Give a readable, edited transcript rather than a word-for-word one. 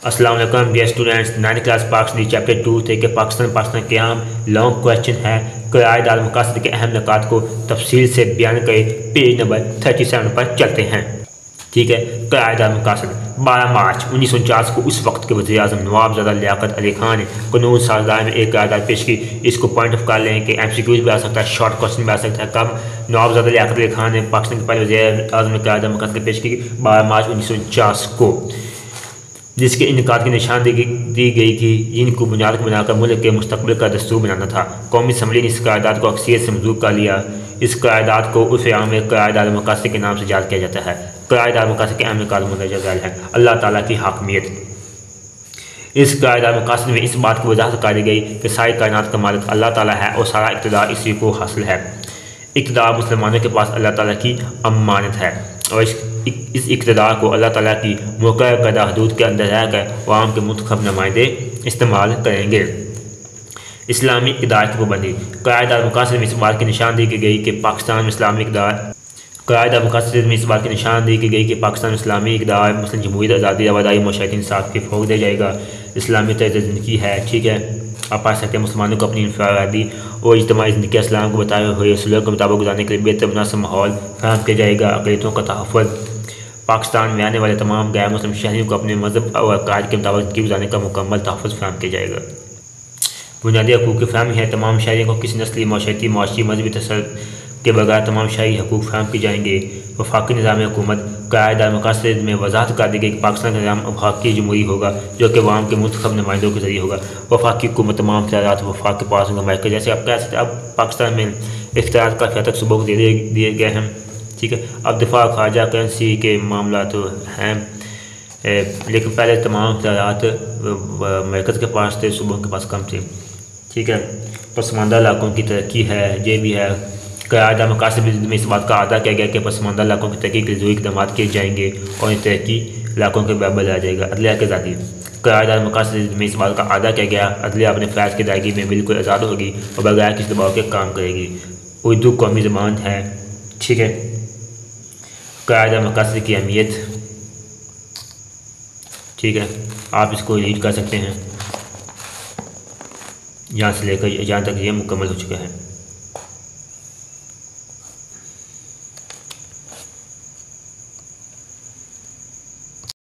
अस्सलाम वालेकुम dear students, 9th class Pakistani chapter 2 थे कि पाकिस्तान क़याम लॉन्ग क्वेश्चन है। क़यादात मकासद के अहम निकात को तफसील से बयान करे। पेज नंबर 37 पर चलते हैं। ठीक है, क़यादात मकासद 12 मार्च 1949 को उस वक्त के वज़ीर आज़म नवाबज़ादा लियाकत अली खान ने कानून साज़दार में एक क़यादात पेश की। इसको पॉइंट ऑफ कर लें कि MCQs भी आ सकता है, शॉर्ट क्वेश्चन भी आ सकता है। कब नवाबज़ादा लियाकत अली खान ने पाकिस्तान के पहले वज़ीर आज़म ने क़यादात मकासद पेश की 12 मार्च 1949 को, जिसके इनकात की निशानदेही दी गई कि इनको बुनियाद को बनाकर मुल्क के मुस्तकबिल का दस्तूर बनाना था। कौमी असम्बली ने इस क़यादात को अक्सरियत से मंजूर कर लिया। इस क़यादात को उर्फ़ आम में क़यादात मकासद के नाम से याद किया जाता है। क़यादात मकासद के अहम निकात मंदरजा झैल है। अल्लाह ताला की हाकमियत। इस क़यादात मकासद में इस बात की वजाहत करी गई कि सारी कायनात का मालिक अल्लाह ताला है और सारा इक़्तिदार इसी को हासिल है। इक़्तिदार मुसलमानों के पास अल्लाह ताला की अमानत है और इस इक़्तिदार को अल्लाह ताला की मुक़र्रर करदा हदूद के अंदर रहकर अवाम के मुंतखब नुमाइंदे इस्तेमाल करेंगे। इस्लामी इक़्तिदार की पाबंदी। क़यादात मकासद में इस बात की निशानदेही की गई कि पाकिस्तान में इस्लामी इक़्तिदार क़यादात मकासद में इस बात की निशानदेही की गई कि पाकिस्तान में इस्लामी इक़्तिदार मुस्लिम जमहूरियत, आज़ादी, रवादारी, मुआशरती इंसाफ के फ़रोग़ दिया जाएगा। इस्लामी तर्ज़ ज़िंदगी है। ठीक है, आप पढ़ सकते हैं। मुसलमानों को अपनी इनफरादी और इज्तिमाई ज़िंदगी इस्लाम को बताए हुए असूलों के मुताबिक गुजारने के लिए बेहतर मुनासिब माहौल फराहम किया जाएगा। अक़लियतों का तहफ़्फ़ुज़। पाकिस्तान में आने वाले तमाम गैर मुस्लिम शहरियों को अपने मज़हब और अक़ायद के मुताबिक ज़िंदगी गुजारने का मुकम्मल तहफ़्फ़ुज़ फराहम किया जाएगा। बुनियादी हकूक़ की फ़राहमी है। तमाम शहरियों को किसी नस्ली, माशरती, मुआशी, मजहबी तसर्रुफ़ के बगैर तमाम शहरी हकूक़ फराहम किए जाएंगे। वफ़ाक़ी निज़ाम हुकूमत। क़यादात मकासद में वज़ाहत कर दी गई कि पाकिस्तान का निज़ाम वफ़ाक़ी जमहूरी होगा, जो कि अवाम के मुंतखब नुमाइंदों के ज़रिए होगा। वफ़ाक़ी हुकूमत तमाम इख्तियारात वफ़ाक़ के पास होंगे। मरकज़ जैसे आप कह सकते हैं, अब पाकिस्तान में इख्तियारात काफ़ी हद तक सूबों को दे दिए गए हैं। ठीक है, अब दिफा, ख़ारजा, करेंसी के मामला तो हैं, लेकिन पहले तमाम इख्तियारात मरकज़ के पास थे, सूबों के पास कम थे। ठीक है, पसमानदा इलाकों की तरक्की है, ये भी है। क़यादात मकासद में इस बात का अदा किया गया कि पसमानदा इलाकों की तरक्की के लिए ज़रूरी इक़दाम किए जाएंगे और इन तरक्की इलाकों के बराबर लाया जाएगा। अदलिया की आज़ादी। क़यादात मकासद में इस बात का अदा किया गया अदलिया अपने फ़ैज़ की अदायगी में बिल्कुल आज़ाद होगी और बगैर किसी दबाव के काम करेगी। उर्दू कौमी ज़बान है। ठीक है, क़यादात मकासद की अहमियत। ठीक है, आप इसको रीड कर सकते हैं। यहाँ से लेकर यहाँ तक ये मुकम्मल हो चुका है।